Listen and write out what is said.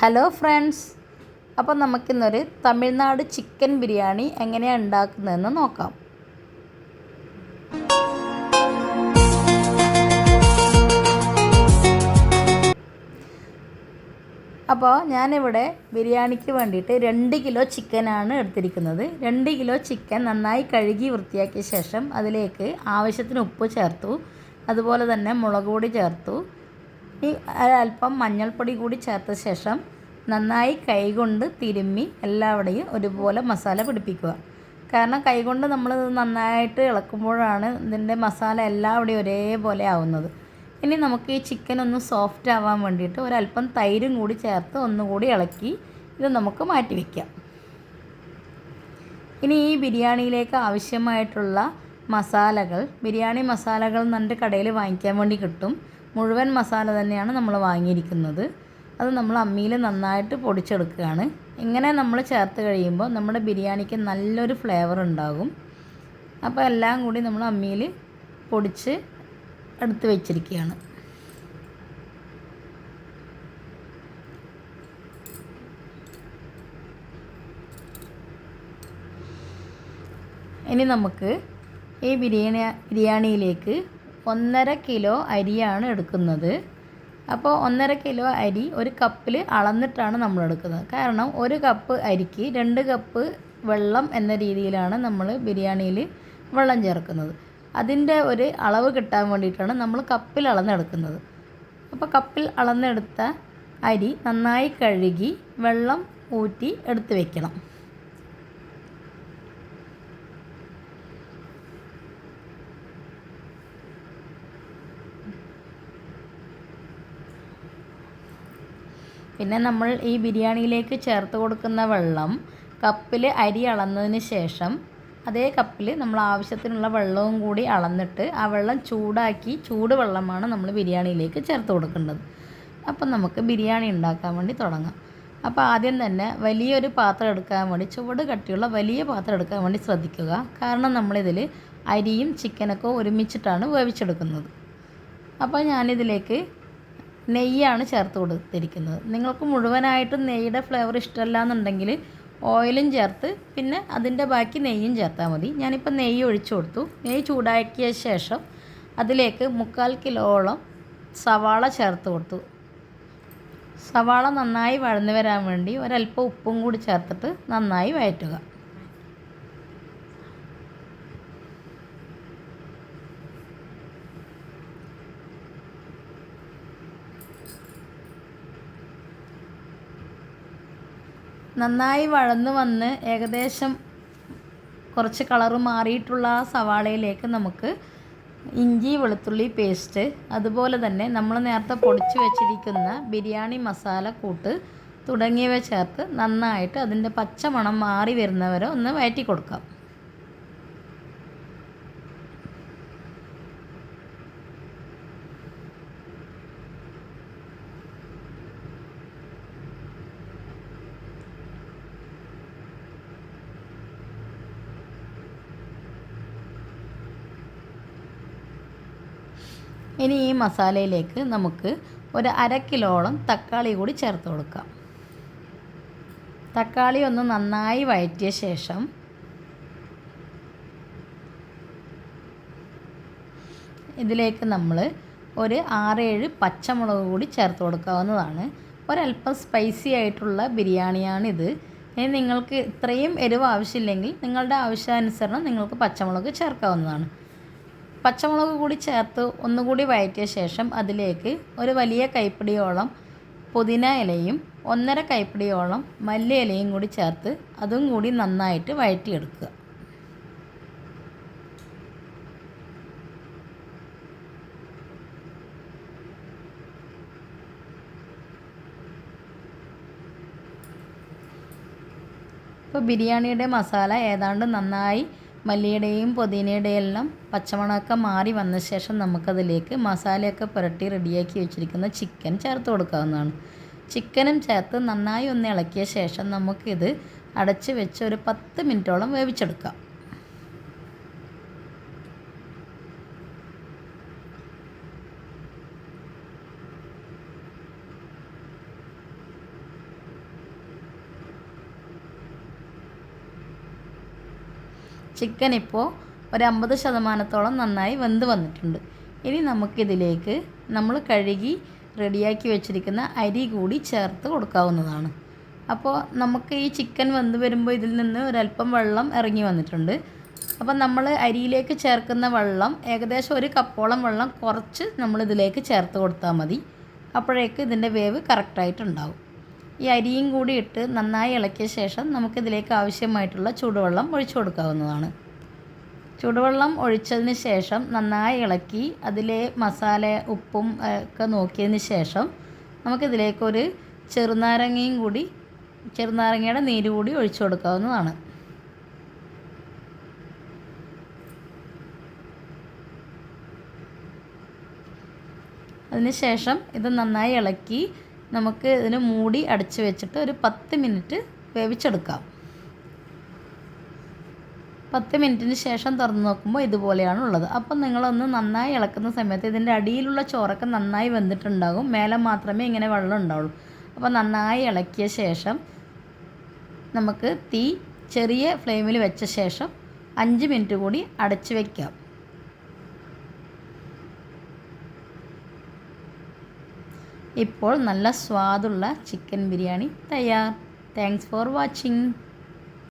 Hello friends, അപ്പോൾ നമുക്കിന്നൊരു Tamil Nadu chicken biryani എങ്ങനെയാണ് ഉണ്ടാക്കുന്നതെന്ന് നോക്കാം. അപ്പോൾ ഞാനിവിടെ ബിരിയാണിക്ക് വേണ്ടിയിട്ട് 2 കിലോ ചിക്കനാണ് എടുത്തിരിക്കുന്നത്. 2 കിലോ ചിക്കൻ നന്നായി കഴുകി വൃത്തിയാക്കിയ ശേഷം അതിലേക്ക് ആവശ്യത്തിന് ഉപ്പ് ചേർത്തു, അതുപോലെ തന്നെ മുളക് പൊടി ചേർത്തു, ഈ അല്പം മഞ്ഞൾപ്പൊടി കൂടി ചേർത്ത ശേഷം നന്നായി കൈകൊണ്ട് തിരുമ്മി എല്ലാവിടെയും ഒരുപോലെ മസാല പിടിപ്പിക്കുക. കാരണം കൈകൊണ്ട് നമ്മൾ നന്നായിട്ട് ഇളക്കുമ്പോഴാണ് ഇതിൻ്റെ മസാല എല്ലാവിടെയും ഒരേപോലെ ആവുന്നത്. ഇനി നമുക്ക് ഈ ചിക്കൻ ഒന്ന് സോഫ്റ്റ് ആവാൻ വേണ്ടിയിട്ട് ഒരല്പം തൈരും കൂടി ചേർത്ത് ഒന്നുകൂടി ഇളക്കി ഇത് നമുക്ക് മാറ്റി വയ്ക്കാം. ഇനി ഈ ബിരിയാണിയിലേക്ക് ആവശ്യമായിട്ടുള്ള മസാലകൾ, ബിരിയാണി മസാലകൾ എന്നിട്ട് കടയിൽ വാങ്ങിക്കാൻ വേണ്ടി കിട്ടും. മുഴുവൻ മസാല തന്നെയാണ് നമ്മൾ വാങ്ങിയിരിക്കുന്നത്. അത് നമ്മൾ അമ്മിയിൽ നന്നായിട്ട് പൊടിച്ചെടുക്കുകയാണ്. ഇങ്ങനെ നമ്മൾ ചേർത്ത് കഴിയുമ്പോൾ നമ്മുടെ ബിരിയാണിക്ക് നല്ലൊരു ഫ്ലേവർ ഉണ്ടാകും. അപ്പോൾ എല്ലാം കൂടി നമ്മൾ അമ്മിയിൽ പൊടിച്ച് എടുത്ത് വെച്ചിരിക്കുകയാണ്. ഇനി നമുക്ക് ഈ ബിരിയാണിയിലേക്ക് 1.5 കിലോ അരിയാണ് എടുക്കുന്നത്. അപ്പോൾ 1.5 കിലോ അരി ഒരു കപ്പിൽ അളന്നിട്ടാണ് നമ്മൾ എടുക്കുന്നത്. കാരണം ഒരു കപ്പ് അരിക്ക് 2 കപ്പ് വെള്ളം എന്ന രീതിയിലാണ് നമ്മൾ ബിരിയാണിയിൽ വെള്ളം ചേർക്കുന്നത്. അതിൻ്റെ ഒരു അളവ് കിട്ടാൻ വേണ്ടിയിട്ടാണ് നമ്മൾ കപ്പിൽ അളന്നെടുക്കുന്നത്. അപ്പോൾ കപ്പിൽ അളന്നെടുത്ത അരി നന്നായി കഴുകി വെള്ളം ഊറ്റി എടുത്ത് വയ്ക്കണം. പിന്നെ നമ്മൾ ഈ ബിരിയാണിയിലേക്ക് ചേർത്ത് കൊടുക്കുന്ന വെള്ളം കപ്പിൽ അരി അളന്നതിന് ശേഷം അതേ കപ്പിൽ നമ്മൾ ആവശ്യത്തിനുള്ള വെള്ളവും കൂടി അളന്നിട്ട് ആ വെള്ളം ചൂടാക്കി ചൂടുവെള്ളമാണ് നമ്മൾ ബിരിയാണിയിലേക്ക് ചേർത്ത് കൊടുക്കേണ്ടത്. അപ്പം നമുക്ക് ബിരിയാണി ഉണ്ടാക്കാൻ വേണ്ടി തുടങ്ങാം. അപ്പോൾ ആദ്യം തന്നെ വലിയൊരു പാത്രം എടുക്കാൻ വേണ്ടി, ചുവട് കട്ടിയുള്ള വലിയ പാത്രം എടുക്കാൻ വേണ്ടി ശ്രദ്ധിക്കുക. കാരണം നമ്മളിതിൽ അരിയും ചിക്കനൊക്കെ ഒരുമിച്ചിട്ടാണ് വേവിച്ചെടുക്കുന്നത്. അപ്പോൾ ഞാനിതിലേക്ക് നെയ്യാണ് ചേർത്ത് കൊടുത്തിരിക്കുന്നത്. നിങ്ങൾക്ക് മുഴുവനായിട്ടും നെയ്യുടെ ഫ്ലേവർ ഇഷ്ടമല്ല എന്നുണ്ടെങ്കിൽ ഓയിലും ചേർത്ത് പിന്നെ അതിൻ്റെ ബാക്കി നെയ്യും ചേർത്താൽ മതി. ഞാനിപ്പോൾ നെയ്യ് ഒഴിച്ചു കൊടുത്തു. നെയ്യ് ചൂടാക്കിയ ശേഷം അതിലേക്ക് 3/4 കിലോളം സവാള ചേർത്ത് കൊടുത്തു. സവാള നന്നായി വഴന്നു വരാൻ വേണ്ടി ഒരല്പം ഉപ്പും കൂടി ചേർത്തിട്ട് നന്നായി വഴറ്റുക. നന്നായി വഴന്നു വന്ന് ഏകദേശം കുറച്ച് കളറ് മാറിയിട്ടുള്ള ആ സവാളയിലേക്ക് നമുക്ക് ഇഞ്ചി വെളുത്തുള്ളി പേസ്റ്റ്, അതുപോലെ തന്നെ നമ്മൾ നേരത്തെ പൊടിച്ച് വെച്ചിരിക്കുന്ന ബിരിയാണി മസാല കൂട്ട് തുടങ്ങിയവ ചേർത്ത് നന്നായിട്ട് അതിൻ്റെ പച്ചമണം മാറി വരുന്നവരെ ഒന്ന് വഴറ്റി കൊടുക്കാം. ഇനി ഈ മസാലയിലേക്ക് നമുക്ക് ഒരു 1/2 കിലോളം തക്കാളി കൂടി ചേർത്ത് കൊടുക്കാം. തക്കാളി ഒന്ന് നന്നായി വഴറ്റിയ ശേഷം ഇതിലേക്ക് നമ്മൾ ഒരു 6-7 പച്ചമുളക് കൂടി ചേർത്ത് കൊടുക്കാവുന്നതാണ്. ഒരല്പം സ്പൈസി ആയിട്ടുള്ള ബിരിയാണിയാണിത്. ഇനി നിങ്ങൾക്ക് ഇത്രയും എരിവ് ആവശ്യമില്ലെങ്കിൽ നിങ്ങളുടെ ആവശ്യാനുസരണം നിങ്ങൾക്ക് പച്ചമുളക് ചേർക്കാവുന്നതാണ്. പച്ചമുളക് കൂടി ചേർത്ത് ഒന്നുകൂടി വഴറ്റിയ ശേഷം അതിലേക്ക് ഒരു വലിയ കൈപ്പിടിയോളം പുതിന ഇലയും 1.5 കൈപ്പിടിയോളം മല്ലി ഇലയും കൂടി ചേർത്ത് അതും കൂടി നന്നായിട്ട് വഴറ്റിയെടുക്കുക. ഇപ്പോൾ ബിരിയാണിയുടെ മസാല ഏതാണ്ട് നന്നായി മല്ലിയുടെയും പുതിനയുടെയും എല്ലാം പച്ചമണമൊക്കെ മാറി വന്ന ശേഷം നമുക്കതിലേക്ക് മസാലയൊക്കെ പുരട്ടി റെഡിയാക്കി വെച്ചിരിക്കുന്ന ചിക്കൻ ചേർത്ത് കൊടുക്കാവുന്നതാണ്. ചിക്കനും ചേർത്ത് നന്നായി ഒന്ന് ഇളക്കിയ ശേഷം നമുക്കിത് അടച്ച് വെച്ച് ഒരു 10 മിനിറ്റോളം വേവിച്ചെടുക്കാം. ചിക്കൻ ഇപ്പോൾ ഒരു 50% നന്നായി വെന്ത് വന്നിട്ടുണ്ട്. ഇനി നമുക്കിതിലേക്ക് നമ്മൾ കഴുകി റെഡിയാക്കി വെച്ചിരിക്കുന്ന അരി കൂടി ചേർത്ത് കൊടുക്കാവുന്നതാണ്. അപ്പോൾ നമുക്ക് ഈ ചിക്കൻ വെന്ത് വരുമ്പോൾ ഇതിൽ നിന്ന് ഒരല്പം വെള്ളം ഇറങ്ങി വന്നിട്ടുണ്ട്. അപ്പം നമ്മൾ അരിയിലേക്ക് ചേർക്കുന്ന വെള്ളം ഏകദേശം 1 കപ്പോളം വെള്ളം കുറച്ച് നമ്മളിതിലേക്ക് ചേർത്ത് കൊടുത്താൽ മതി. അപ്പോഴേക്ക് ഇതിൻ്റെ വേവ് കറക്റ്റായിട്ടുണ്ടാവും. ഈ അരിയും കൂടി ഇട്ട് നന്നായി ഇളക്കിയ ശേഷം നമുക്കിതിലേക്ക് ആവശ്യമായിട്ടുള്ള ചൂടുവെള്ളം ഒഴിച്ചു കൊടുക്കാവുന്നതാണ്. ചൂടുവെള്ളം ഒഴിച്ചതിന് ശേഷം നന്നായി ഇളക്കി അതിലെ മസാല ഉപ്പും ഒക്കെ നോക്കിയതിന് ശേഷം നമുക്കിതിലേക്കൊരു ചെറുനാരങ്ങയുടെ നീര് കൂടി ഒഴിച്ചു കൊടുക്കാവുന്നതാണ്. അതിനുശേഷം ഇത് നന്നായി ഇളക്കി നമുക്ക് ഇതിന് മൂടി അടച്ച് വെച്ചിട്ട് ഒരു 10 മിനിറ്റ് വേവിച്ചെടുക്കാം. 10 മിനിറ്റിന് ശേഷം തുറന്ന് നോക്കുമ്പോൾ ഇതുപോലെയാണ് ഉള്ളത്. അപ്പം നിങ്ങളൊന്ന് നന്നായി ഇളക്കുന്ന സമയത്ത് ഇതിൻ്റെ അടിയിലുള്ള ചോറൊക്കെ നന്നായി വെന്തിട്ടുണ്ടാകും. മേലെ മാത്രമേ ഇങ്ങനെ വെള്ളം ഉണ്ടാവുള്ളൂ. അപ്പോൾ നന്നായി ഇളക്കിയ ശേഷം നമുക്ക് തീ ചെറിയ ഫ്ലെയിമിൽ വെച്ച ശേഷം 5 മിനിറ്റ് കൂടി അടച്ച് വയ്ക്കാം. ഇപ്പോൾ നല്ല സ്വാദുള്ള ചിക്കൻ ബിരിയാണി തയ്യാർ. Thanks for watching.